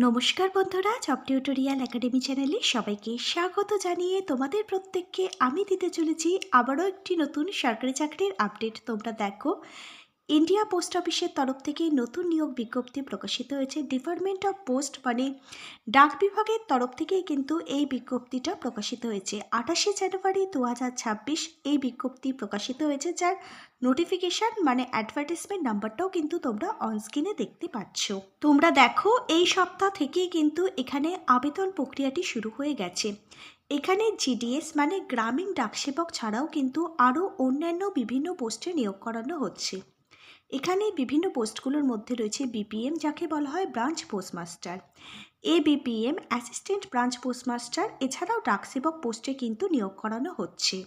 নমস্কার বন্ধুরা, job tutorial academy চ্যানেলে সবাইকে স্বাগত জানিয়ে তোমাদের প্রত্যেককে আমি দিতে চলেছি আবারও একটি নতুন সরকারি চাকরির আপডেট। তোমরা দেখো, ইন্ডিয়া পোস্ট অফিসের তরফ থেকে নতুন নিয়োগ বিজ্ঞপ্তি প্রকাশিত হয়েছে। ডিপার্টমেন্ট অফ পোস্ট মানে ডাক বিভাগের তরফ থেকেই কিন্তু এই বিজ্ঞপ্তিটা প্রকাশিত হয়েছে। 28শে জানুয়ারি 2026 এই বিজ্ঞপ্তি প্রকাশিত হয়েছে, যার নোটিফিকেশন মানে অ্যাডভার্টাইজমেন্ট নাম্বারটাও কিন্তু তোমরা অনস্ক্রিনে দেখতে পাচ্ছ। তোমরা দেখো, এই সপ্তাহ থেকেই কিন্তু এখানে আবেদন প্রক্রিয়াটি শুরু হয়ে গেছে। এখানে জিডিএস মানে গ্রামীণ ডাকসেবক ছাড়াও কিন্তু আরও অন্যান্য বিভিন্ন পোস্টে নিয়োগ করানো হচ্ছে। এখানে বিভিন্ন পোস্টগুলোর মধ্যে রয়েছে বিপিএম, যাকে বলা হয় branch postmaster, ABPM assistant branch postmaster, এছাড়াও ডাকসেবক পোস্টে কিন্তু নিয়োগ করানো হচ্ছে।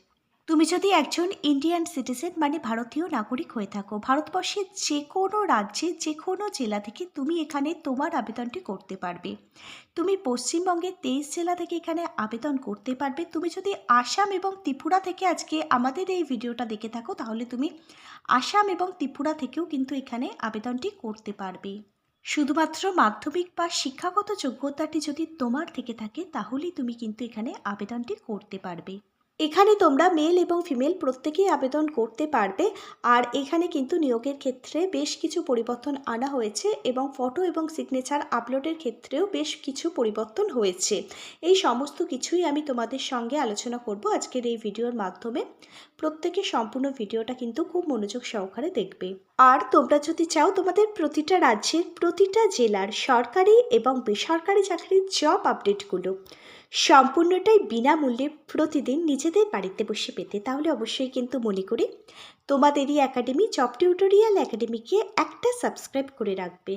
তুমি যদি একজন ইন্ডিয়ান সিটিজেন মানে ভারতীয় নাগরিক হয়ে থাকো, ভারতবর্ষের যে কোনো রাজ্যে যে কোনো জেলা থেকে তুমি এখানে তোমার আবেদনটি করতে পারবে। তুমি পশ্চিমবঙ্গের 23 জেলা থেকে এখানে আবেদন করতে পারবে। তুমি যদি আসাম এবং ত্রিপুরা থেকে আজকে আমাদের এই ভিডিওটা দেখে থাকো, তাহলে তুমি আসাম এবং ত্রিপুরা থেকেও কিন্তু এখানে আবেদনটি করতে পারবে। শুধুমাত্র মাধ্যমিক বা শিক্ষাগত যোগ্যতাটি যদি তোমার থেকে থাকে, তাহলেই তুমি কিন্তু এখানে আবেদনটি করতে পারবে। এখানে তোমরা মেল এবং ফিমেল প্রত্যেকেই আবেদন করতে পারবে। আর এখানে কিন্তু নিয়োগের ক্ষেত্রে বেশ কিছু পরিবর্তন আনা হয়েছে এবং ফটো এবং সিগনেচার আপলোডের ক্ষেত্রেও বেশ কিছু পরিবর্তন হয়েছে। এই সমস্ত কিছুই আমি তোমাদের সঙ্গে আলোচনা করব আজকের এই ভিডিওর মাধ্যমে। প্রত্যেকে সম্পূর্ণ ভিডিওটা কিন্তু খুব মনোযোগ সহকারে দেখবে। আর তোমরা যদি চাও তোমাদের প্রতিটা রাজ্যের প্রতিটা জেলার সরকারি এবং বেসরকারি চাকরির জব আপডেটগুলো সম্পূর্ণটাই বিনামূল্যে প্রতিদিন নিজেদের বাড়িতে বসে পেতে, তাহলে অবশ্যই কিন্তু মনে করি তোমাদেরই একাডেমি জব টিউটোরিয়াল একাডেমিকে একটা সাবস্ক্রাইব করে রাখবে।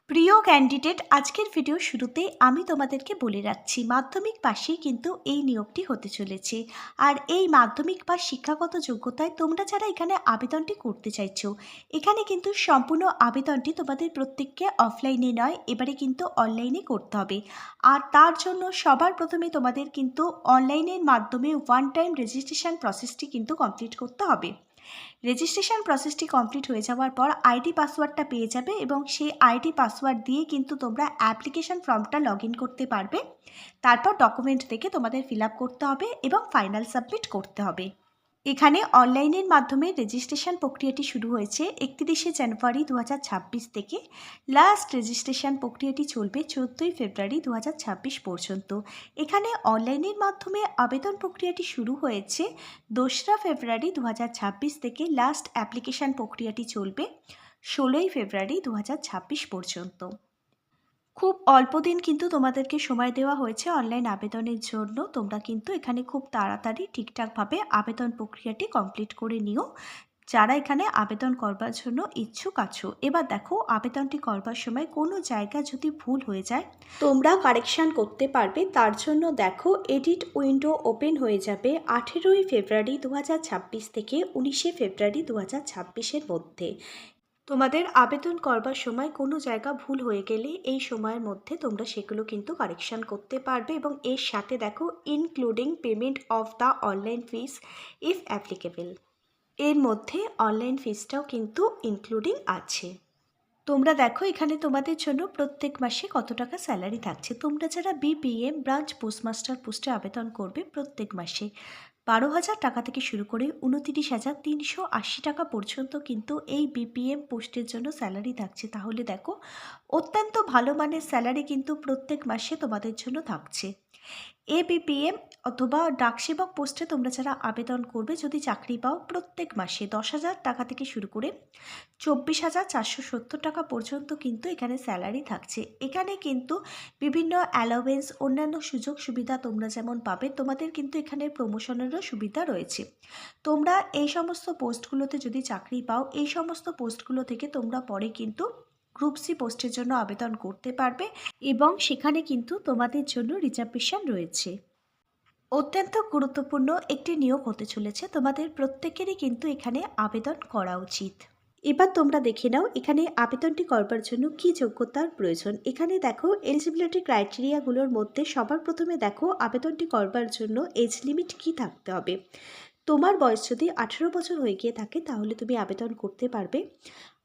প্রিয় ক্যান্ডিডেট, আজকের ভিডিও শুরুতে আমি তোমাদেরকে বলে রাখছি, মাধ্যমিক পাশেই কিন্তু এই নিয়োগটি হতে চলেছে। আর এই মাধ্যমিক বা শিক্ষাগত যোগ্যতায় তোমরা যারা এখানে আবেদনটি করতে চাইছো, এখানে কিন্তু সম্পূর্ণ আবেদনটি তোমাদের প্রত্যেককে অফলাইনে নয়, এবারে কিন্তু অনলাইনে করতে হবে। আর তার জন্য সবার প্রথমে তোমাদের কিন্তু অনলাইনের মাধ্যমে ওয়ান টাইম রেজিস্ট্রেশন প্রসেসটি কিন্তু কমপ্লিট করতে হবে। রেজিস্ট্রেশন প্রসেসটি কমপ্লিট হয়ে যাওয়ার পর আইডি পাসওয়ার্ডটা পেয়ে যাবে এবং সেই আইডি পাসওয়ার্ড দিয়ে কিন্তু তোমরা অ্যাপ্লিকেশন ফর্মটা লগ ইন করতে পারবে। তারপর ডকুমেন্ট থেকে তোমাদের ফিল আপ করতে হবে এবং ফাইনাল সাবমিট করতে হবে। এখানে অনলাইনের মাধ্যমে রেজিস্ট্রেশন প্রক্রিয়াটি শুরু হয়েছে 31শে জানুয়ারি 2026 থেকে। লাস্ট রেজিস্ট্রেশন প্রক্রিয়াটি চলবে 14ই ফেব্রুয়ারি 2026 পর্যন্ত। এখানে অনলাইনের মাধ্যমে আবেদন প্রক্রিয়াটি শুরু হয়েছে 2রা ফেব্রুয়ারি 2026 থেকে। লাস্ট অ্যাপ্লিকেশন প্রক্রিয়াটি চলবে 16ই ফেব্রুয়ারি 2026 পর্যন্ত। খুব অল্প দিন কিন্তু তোমাদেরকে সময় দেওয়া হয়েছে অনলাইন আবেদনের জন্য। তোমরা কিন্তু এখানে খুব তাড়াতাড়ি ঠিকঠাকভাবে আবেদন প্রক্রিয়াটি কমপ্লিট করে নিও, যারা এখানে আবেদন করবার জন্য ইচ্ছুক আছো। এবার দেখো, আবেদনটি করবার সময় কোনো জায়গা যদি ভুল হয়ে যায় তোমরা কারেকশান করতে পারবে। তার জন্য দেখো, এডিট উইন্ডো ওপেন হয়ে যাবে 18ই ফেব্রুয়ারি 2026 থেকে 19শে ফেব্রুয়ারি 2026-এর মধ্যে। তোমাদের আবেদন করবার সময় কোনো জায়গা ভুল হয়ে গেলে এই সময়ের মধ্যে তোমরা সেগুলো কিন্তু কারেকশান করতে পারবে। এবং এর সাথে দেখো, including payment of the online fees if applicable, এর মধ্যে অনলাইন ফিসটাও কিন্তু ইনক্লুডিং আছে। তোমরা দেখো, এখানে তোমাদের জন্য প্রত্যেক মাসে কত টাকা স্যালারি থাকছে। তোমরা যারা বিপিএম ব্রাঞ্চ পোস্টমাস্টার পোস্টে আবেদন করবে, প্রত্যেক মাসে 12,000 টাকা থেকে শুরু করে 29,380 টাকা পর্যন্ত কিন্তু এই বিপিএম পোস্টের জন্য স্যালারি থাকছে। তাহলে দেখো, অত্যন্ত ভালো মানের স্যালারি কিন্তু প্রত্যেক মাসে তোমাদের জন্য থাকছে। এবিপিএম অথবা ডাকসেবক পোস্টে তোমরা যারা আবেদন করবে, যদি চাকরি পাও, প্রত্যেক মাসে 10,000 টাকা থেকে শুরু করে 24,470 টাকা পর্যন্ত কিন্তু এখানে স্যালারি থাকছে। এখানে কিন্তু বিভিন্ন অ্যালাওয়েন্স, অন্যান্য সুযোগ সুবিধা তোমরা যেমন পাবে, তোমাদের কিন্তু এখানে প্রমোশনেরও সুবিধা রয়েছে। তোমরা এই সমস্ত পোস্টগুলোতে যদি চাকরি পাও, এই সমস্ত পোস্টগুলো থেকে তোমরা পরে কিন্তু গ্রুপ সি পোস্টের জন্য আবেদন করতে পারবে এবং সেখানে কিন্তু তোমাদের জন্য রিজার্ভেশন রয়েছে। অত্যন্ত গুরুত্বপূর্ণ একটি নিয়োগ হতে চলেছে, তোমাদের প্রত্যেকেরই কিন্তু এখানে আবেদন করা উচিত। এবার তোমরা দেখে নাও এখানে আবেদনটি করবার জন্য কি যোগ্যতার প্রয়োজন। এখানে দেখো, এলিজিবিলিটি ক্রাইটেরিয়াগুলোর মধ্যে সবার প্রথমে দেখো, আবেদনটি করবার জন্য এজ লিমিট কি থাকতে হবে। তোমার বয়স যদি 18 বছর হয়ে গিয়ে থাকে তাহলে তুমি আবেদন করতে পারবে।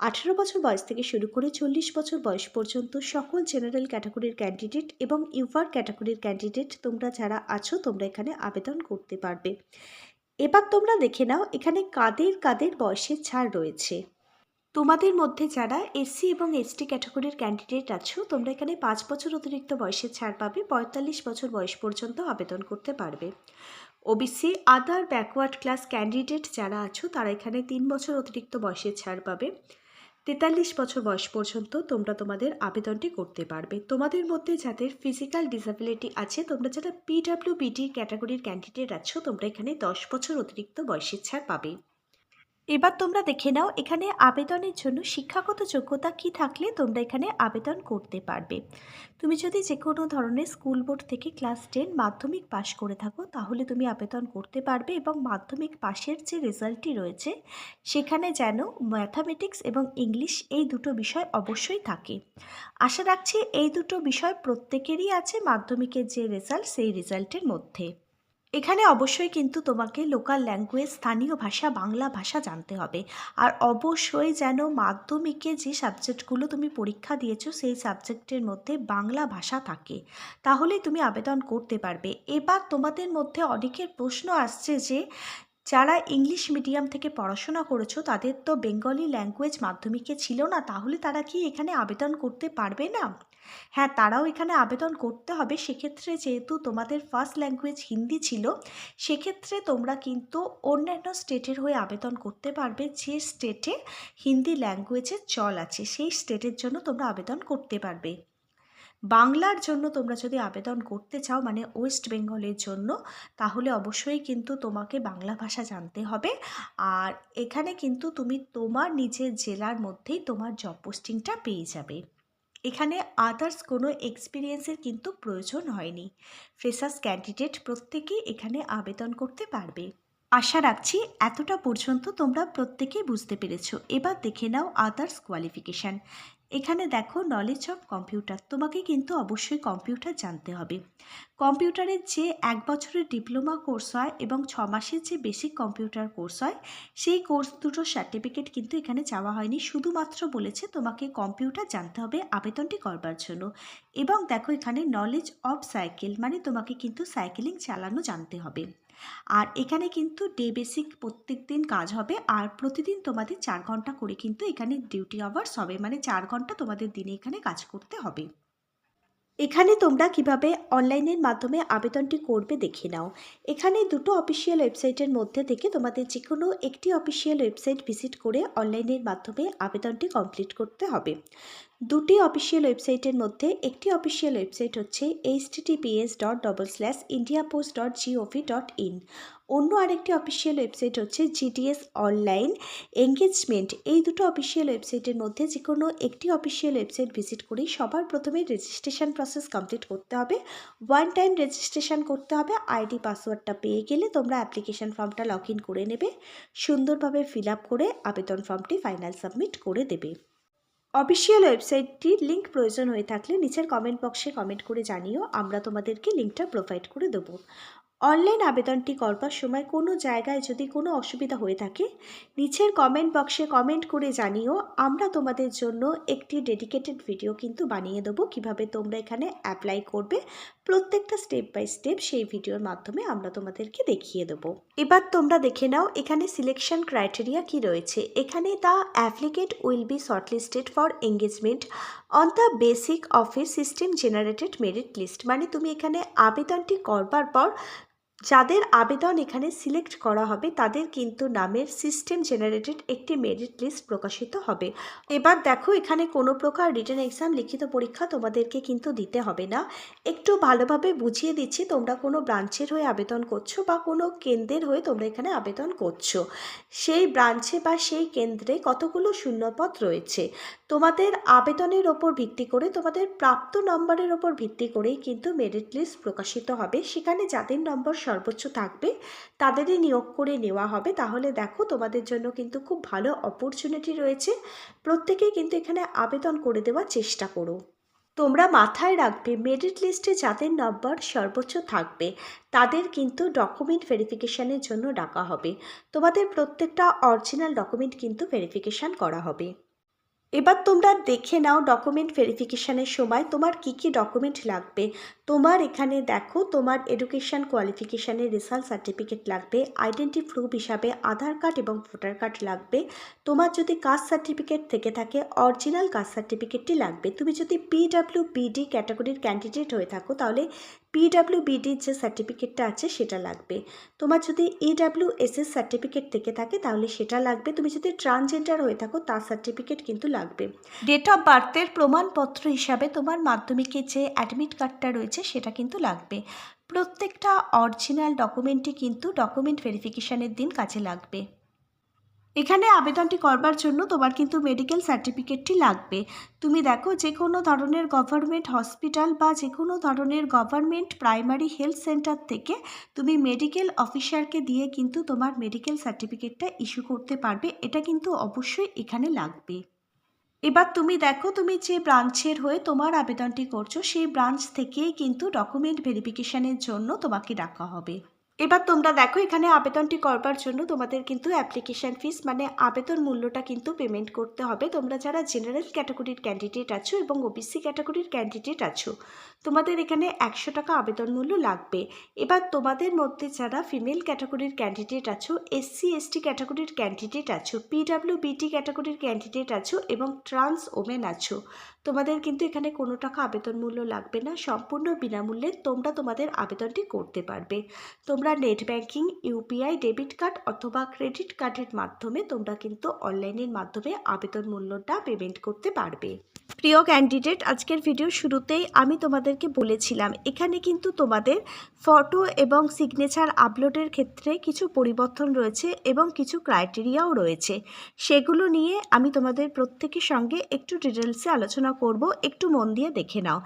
18 বছর বয়স থেকে শুরু করে 40 বছর বয়স পর্যন্ত সকল জেনারেল ক্যাটাগরির ক্যান্ডিডেট এবং ইউআর ক্যাটাগরির ক্যান্ডিডেট তোমরা যারা আছো তোমরা এখানে আবেদন করতে পারবে। এবার তোমরা দেখে নাও এখানে কাদের কাদের বয়সের ছাড় রয়েছে। তোমাদের মধ্যে যারা এসসি এবং এসটি ক্যাটাগরির ক্যান্ডিডেট আছো তোমরা এখানে 5 বছর অতিরিক্ত বয়সের ছাড় পাবে, 45 বছর বয়স পর্যন্ত আবেদন করতে পারবে। ওবিসি আদার ব্যাকওয়ার্ড ক্লাস ক্যান্ডিডেট যারা আছো তারা এখানে 3 বছর অতিরিক্ত বয়সের ছাড় পাবে, 43 বছর বয়স পর্যন্ত তোমরা তোমাদের আবেদনটি করতে পারবে। তোমাদের মধ্যে যাদের ফিজিক্যাল ডিসএবিলিটি আছে, তোমরা যারা পিডাব্লিউবিডি ক্যাটাগরির ক্যান্ডিডেট আছো তোমরা এখানে 10 বছর অতিরিক্ত বয়সের ছাড় পাবে। এবার তোমরা দেখে নাও এখানে আবেদনের জন্য শিক্ষাগত যোগ্যতা কি থাকলে তোমরা এখানে আবেদন করতে পারবে। তুমি যদি যে কোনো ধরনের স্কুল বোর্ড থেকে ক্লাস 10 মাধ্যমিক পাশ করে থাকো তাহলে তুমি আবেদন করতে পারবে, এবং মাধ্যমিক পাশের যে রেজাল্টটি রয়েছে সেখানে যেন ম্যাথামেটিক্স এবং ইংলিশ এই দুটো বিষয় অবশ্যই থাকে। আশা রাখছি এই দুটো বিষয় প্রত্যেকেরই আছে মাধ্যমিকের যে রেজাল্ট সেই রেজাল্টের মধ্যে। এখানে অবশ্যই কিন্তু তোমাকে লোকাল ল্যাঙ্গুয়েজ, স্থানীয় ভাষা, বাংলা ভাষা জানতে হবে। আর অবশ্যই যেন মাধ্যমিকে যে সাবজেক্টগুলো তুমি পরীক্ষা দিয়েছো সেই সাবজেক্টের মধ্যে বাংলা ভাষা থাকে, তাহলেই তুমি আবেদন করতে পারবে। এবার তোমাদের মধ্যে অনেকের প্রশ্ন আসছে যে যারা ইংলিশ মিডিয়াম থেকে পড়াশোনা করেছো তাদের তো বেঙ্গলি ল্যাঙ্গুয়েজ মাধ্যমিকে ছিল না, তাহলে তারা কি এখানে আবেদন করতে পারবে না? হ্যাঁ, তারাও এখানে আবেদন করতে হবে। সেক্ষেত্রে যেহেতু তোমাদের ফার্স্ট ল্যাঙ্গুয়েজ হিন্দি ছিল, সেক্ষেত্রে তোমরা কিন্তু অন্যান্য স্টেটের হয়ে আবেদন করতে পারবে। যে স্টেটে হিন্দি ল্যাঙ্গুয়েজের চল আছে সেই স্টেটের জন্য তোমরা আবেদন করতে পারবে। বাংলার জন্য তোমরা যদি আবেদন করতে চাও, মানে ওয়েস্ট বেঙ্গলের জন্য, তাহলে অবশ্যই কিন্তু তোমাকে বাংলা ভাষা জানতে হবে। আর এখানে কিন্তু তুমি তোমার নিজের জেলার মধ্যেই তোমার জব পোস্টিংটা পেয়ে যাবে। এখানে আদার্স কোনো এক্সপিরিয়েন্সের কিন্তু প্রয়োজন হয়নি। ফ্রেশার্স ক্যান্ডিডেট প্রত্যেকেই এখানে আবেদন করতে পারবে। আশা রাখছি এতটা পর্যন্ত তোমরা প্রত্যেকেই বুঝতে পেরেছো। এবার দেখে নাও আদার্স কোয়ালিফিকেশান। এখানে দেখো নলেজ অফ কম্পিউটার, তোমাকে কিন্তু অবশ্যই কম্পিউটার জানতে হবে। কম্পিউটারের যে 1 বছরের ডিপ্লোমা কোর্স হয় এবং 6 মাসের যে বেসিক কম্পিউটার কোর্স হয় সেই কোর্স দুটোর সার্টিফিকেট কিন্তু এখানে চাওয়া হয়নি, শুধুমাত্র বলেছে তোমাকে কম্পিউটার জানতে হবে আবেদনটি করবার জন্য। এবং দেখো এখানে নলেজ অফ সাইকেল, মানে তোমাকে কিন্তু সাইকেলিং চালানো জানতে হবে। আর এখানে কিন্তু ডে বেসিক প্রত্যেক দিন কাজ হবে, আর প্রতিদিন তোমাদের 4 ঘন্টা করে কিন্তু এখানে ডিউটি আওয়ার্স হবে, মানে 4 ঘন্টা তোমাদের দিনে এখানে কাজ করতে হবে। এখানে তোমরা কিভাবে অনলাইনের মাধ্যমে আবেদনটি করবে দেখে নাও। এখানে দুটো অফিসিয়াল ওয়েবসাইটের মধ্যে থেকে তোমাদের যে কোনো একটি অফিসিয়াল ওয়েবসাইট ভিজিট করে অনলাইনের মাধ্যমে আবেদনটি কমপ্লিট করতে হবে। দুটি অফিসিয়াল ওয়েবসাইটের মধ্যে একটি অফিসিয়াল ওয়েবসাইট হচ্ছে https://indiapost.gov.in, অন্য আরেকটি অফিসিয়াল ওয়েবসাইট হচ্ছে GDS অনলাইন এঙ্গেজমেন্ট। এই দুটো অফিসিয়াল ওয়েবসাইটের মধ্যে যে কোনো একটি অফিসিয়াল ওয়েবসাইট ভিজিট করেই সবার প্রথমে রেজিস্ট্রেশন প্রসেস কমপ্লিট করতে হবে। 1 টাইম রেজিস্ট্রেশন করতে হবে। আইডি পাসওয়ার্ডটা পেয়ে গেলে তোমরা অ্যাপ্লিকেশন ফর্মটা লগ ইন করে নেবে, সুন্দরভাবে ফিল আপ করে আবেদন ফর্মটি ফাইনাল সাবমিট করে দেবে। অফিসিয়াল ওয়েবসাইটটির লিঙ্ক প্রয়োজন হয়ে থাকলে নিচের কমেন্ট বক্সে কমেন্ট করে জানিও, আমরা তোমাদেরকে লিঙ্কটা প্রোভাইড করে দেবো। অনলাইন আবেদনটি করবার সময় কোনো জায়গায় যদি কোনো অসুবিধা হয়ে থাকে নিচের কমেন্ট বক্সে কমেন্ট করে জানিও, আমরা তোমাদের জন্য একটি ডেডিকেটেড ভিডিও কিন্তু বানিয়ে দেবো কিভাবে তোমরা এখানে অ্যাপ্লাই করবে। প্রত্যেকটা স্টেপ বাই স্টেপ সেই ভিডিওর মাধ্যমে আমরা তোমাদেরকে দেখিয়ে দেবো। এবার তোমরা দেখে নাও এখানে সিলেকশন ক্রাইটেরিয়া কি রয়েছে। এখানে the applicant will be shortlisted for engagement on the basic of a system generated merit list, মানে তুমি এখানে আবেদনটি করবার পর যাদের আবেদন এখানে সিলেক্ট করা হবে তাদের কিন্তু নামের সিস্টেম জেনারেটেড একটি মেরিট লিস্ট প্রকাশিত হবে। এবার দেখো এখানে কোনো প্রকার রিটেন এক্সাম, লিখিত পরীক্ষা তোমাদেরকে কিন্তু দিতে হবে না। একটু ভালোভাবে বুঝিয়ে দিচ্ছি, তোমরা কোনো ব্রাঞ্চের হয়ে আবেদন করছো বা কোনো কেন্দ্রের হয়ে তোমরা এখানে আবেদন করছো, সেই ব্রাঞ্চে বা সেই কেন্দ্রে কতগুলো শূন্যপদ রয়েছে, তোমাদের আবেদনের ওপর ভিত্তি করে, তোমাদের প্রাপ্ত নম্বরের ওপর ভিত্তি করেই কিন্তু মেরিট লিস্ট প্রকাশিত হবে। সেখানে যাদের নম্বর সর্বোচ্চ থাকবে তাদেরই নিয়োগ করে নেওয়া হবে। তাহলে দেখো তোমাদের জন্য কিন্তু খুব ভালো অপরচুনিটি রয়েছে, প্রত্যেকেই কিন্তু এখানে আবেদন করে দেওয়ার চেষ্টা করো। তোমরা মাথায় রাখবে মেরিট লিস্টে যাদের নম্বর সর্বোচ্চ থাকবে তাদের কিন্তু ডকুমেন্ট ভেরিফিকেশানের জন্য ডাকা হবে। তোমাদের প্রত্যেকটা অরিজিনাল ডকুমেন্ট কিন্তু ভেরিফিকেশান করা হবে। এবার তোমরা দেখে নাও ডকুমেন্ট ভেরিফিকেশানের সময় তোমার কি কি ডকুমেন্ট লাগবে। তোমার এখানে দেখো তোমার এডুকেশান কোয়ালিফিকেশানের রেজাল্ট সার্টিফিকেট লাগবে, আইডেন্টি প্রুফ হিসাবে আধার কার্ড এবং ভোটার কার্ড লাগবে। তোমার যদি কাস্ট সার্টিফিকেট থেকে থাকে অরিজিনাল কাস্ট সার্টিফিকেটটি লাগবে। তুমি যদি পিডাব্লিউবিডি ক্যাটাগরির ক্যান্ডিডেট হয়ে থাকো তাহলে পিডাব্লিউবিডির যে সার্টিফিকেটটা আছে সেটা লাগবে। তোমার যদি ইডাব্লিউএসএস সার্টিফিকেট থেকে থাকে তাহলে সেটা লাগবে। তুমি যদি ট্রান্সজেন্ডার হয়ে থাকো তার সার্টিফিকেট কিন্তু লাগবে। ডেট অফ বার্থের প্রমাণপত্র হিসাবে তোমার মাধ্যমিকের যে অ্যাডমিট কার্ডটা রয়েছে সেটা কিন্তু লাগবে। প্রত্যেকটা অরিজিনাল ডকুমেন্টই কিন্তু ডকুমেন্ট ভেরিফিকেশানের দিন কাজে লাগবে। এখানে আবেদনটি করবার জন্য তোমার কিন্তু মেডিকেল সার্টিফিকেটটি লাগবে। তুমি দেখো যে কোনো ধরনের গভর্নমেন্ট হসপিটাল বা যে কোনো ধরনের গভর্নমেন্ট প্রাইমারি হেলথ সেন্টার থেকে তুমি মেডিকেল অফিসারকে দিয়ে কিন্তু তোমার মেডিকেল সার্টিফিকেটটা ইস্যু করতে পারবে। এটা কিন্তু অবশ্যই এখানে লাগবে। এবার তুমি দেখো তুমি যে ব্রাঞ্চের হয়ে তোমার আবেদনটি করছো সেই ব্রাঞ্চ থেকেই কিন্তু ডকুমেন্ট ভেরিফিকেশানের জন্য তোমাকে ডাকা হবে। এবার তোমরা দেখো এখানে আবেদনটি করবার জন্য তোমাদের কিন্তু অ্যাপ্লিকেশান ফিস মানে আবেদন মূল্যটা কিন্তু পেমেন্ট করতে হবে। তোমরা যারা জেনারেল ক্যাটাগরির ক্যান্ডিডেট আছো এবং ওবিসি ক্যাটাগরির ক্যান্ডিডেট আছো তোমাদের এখানে 100 টাকা আবেদন মূল্য লাগবে। এবার তোমাদের মধ্যে যারা ফিমেল ক্যাটাগরির ক্যান্ডিডেট আছো, এসসি এসটি ক্যাটাগরির ক্যান্ডিডেট আছো, পিডাব্লিউবিটি ক্যাটাগরির ক্যান্ডিডেট আছো এবং ট্রান্স ওমেন আছো তোমাদের কিন্তু এখানে কোনো টাকা আবেদন মূল্য লাগবে না। সম্পূর্ণ বিনামূল্যে তোমরা তোমাদের আবেদনটি করতে পারবে। তোমরা net banking, UPI, debit card অথবা ক্রেডিট কার্ডের মাধ্যমে তোমরা কিন্তু অনলাইনের মাধ্যমে আবেদন মূল্যটা পেমেন্ট করতে পারবে। প্রিয় ক্যান্ডিডেট, আজকের ভিডিও শুরুতেই আমি তোমাদেরকে বলেছিলাম এখানে কিন্তু তোমাদের ফটো এবং সিগনেচার আপলোডের ক্ষেত্রে কিছু পরিবর্তন রয়েছে এবং কিছু ক্রাইটেরিয়াও রয়েছে। সেগুলো নিয়ে আমি তোমাদের প্রত্যেকের সঙ্গে একটু ডিটেলসে আলোচনা করব, একটু মন দিয়ে দেখে নাও।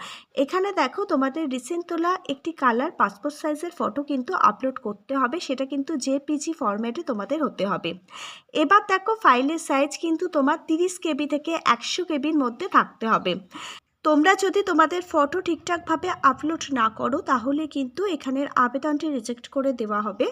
এখানে দেখো তোমাদের রিসেন্ট তোলা একটি কালার পাসপোর্ট সাইজের ফটো কিন্তু আপলোড করতে হবে, সেটা কিন্তু জেপিজি ফরম্যাটে তোমাদের হতে হবে। এবার দেখো ফাইলের সাইজ কিন্তু তোমার 30 কেবি থেকে 100 কেবির মধ্যে থাকতে হবে। তোমরা যদি তোমাদের ফটো ঠিকঠাকভাবে আপলোড না করো তাহলে কিন্তু এখানের আবেদনটি রিজেক্ট করে দেওয়া হবে।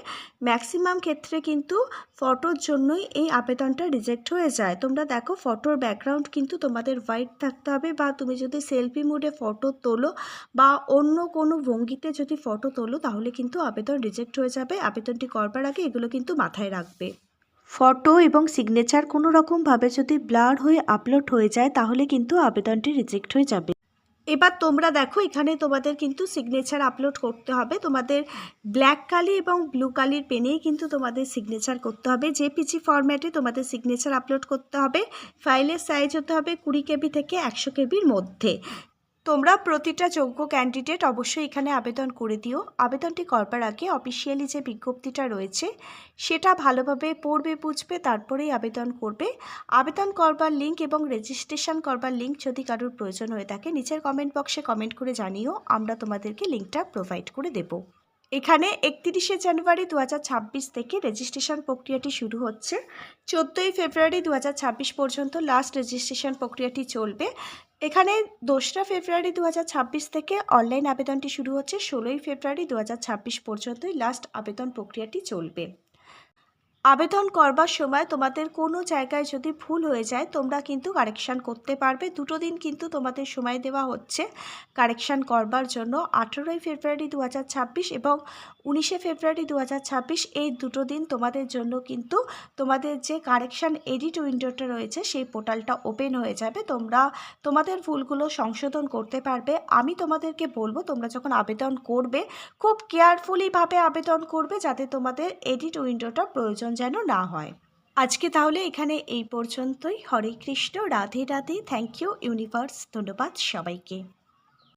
ম্যাক্সিমাম ক্ষেত্রে কিন্তু ফটোর জন্যই এই আবেদনটা রিজেক্ট হয়ে যায়। তোমরা দেখো ফটোর ব্যাকগ্রাউন্ড কিন্তু তোমাদের হোয়াইট থাকতে হবে, বা তুমি যদি সেলফি মুডে ফটো তোলো বা অন্য কোনো ভঙ্গিতে যদি ফটো তোলো তাহলে কিন্তু আবেদন রিজেক্ট হয়ে যাবে। আবেদনটি করবার আগে এগুলো কিন্তু মাথায় রাখবে। ফটো এবং সিগনেচার কোনো রকমভাবে যদি ব্লার হয়ে আপলোড হয়ে যায় তাহলে কিন্তু আবেদনটি রিজেক্ট হয়ে যাবে। এবার তোমরা দেখো এখানে তোমাদের কিন্তু সিগনেচার আপলোড করতে হবে। তোমাদের ব্ল্যাক কালি এবং ব্লু কালির পেনেই কিন্তু তোমাদের সিগনেচার করতে হবে। জেপিজি ফরম্যাটে তোমাদের সিগনেচার আপলোড করতে হবে। ফাইলের সাইজ হতে হবে 20 কেবি থেকে 100 কেবির মধ্যে। তোমরা প্রতিটা যোগ্য ক্যান্ডিডেট অবশ্যই এখানে আবেদন করে দিও। আবেদনটি করবার আগে অফিসিয়ালি যে বিজ্ঞপ্তিটা রয়েছে সেটা ভালোভাবে পড়বে, বুঝবে, তারপরেই আবেদন করবে। আবেদন করবার লিঙ্ক এবং রেজিস্ট্রেশন করবার লিঙ্ক যদি কারোর প্রয়োজন হয়ে থাকে নিচের কমেন্ট বক্সে কমেন্ট করে জানিও, আমরা তোমাদেরকে লিঙ্কটা প্রোভাইড করে দেব। এখানে 31শে জানুয়ারি 2026 থেকে রেজিস্ট্রেশন প্রক্রিয়াটি শুরু হচ্ছে। 14ই ফেব্রুয়ারি 2026 পর্যন্ত লাস্ট রেজিস্ট্রেশন প্রক্রিয়াটি চলবে। এখানে 2রা ফেব্রুয়ারি 2026 থেকে অনলাইন আবেদনটি শুরু হচ্ছে। 16ই ফেব্রুয়ারি 2026 পর্যন্তই লাস্ট আবেদন প্রক্রিয়াটি চলবে। আবেদন করবার সময় তোমাদের কোনো জায়গায় যদি ভুল হয়ে যায় তোমরা কিন্তু কারেকশান করতে পারবে। 2 দিন কিন্তু তোমাদের সময় দেওয়া হচ্ছে কারেকশান করবার জন্য। 18ই ফেব্রুয়ারি 2026 এবং 19শে ফেব্রুয়ারি 2026 এই 2 দিন তোমাদের জন্য কিন্তু তোমাদের যে কারেকশান এডিট উইন্ডোটা রয়েছে সেই পোর্টালটা ওপেন হয়ে যাবে। তোমরা তোমাদের ভুলগুলো সংশোধন করতে পারবে। আমি তোমাদেরকে বলবো তোমরা যখন আবেদন করবে খুব কেয়ারফুলিভাবে আবেদন করবে যাতে তোমাদের এডিট উইন্ডোটা প্রয়োজন যেন না হয়। আজকে তাহলে এখানে এই পর্যন্তই। Hare Krishna, Radhe Radhe, thank you universe, ধন্যবাদ সবাইকে।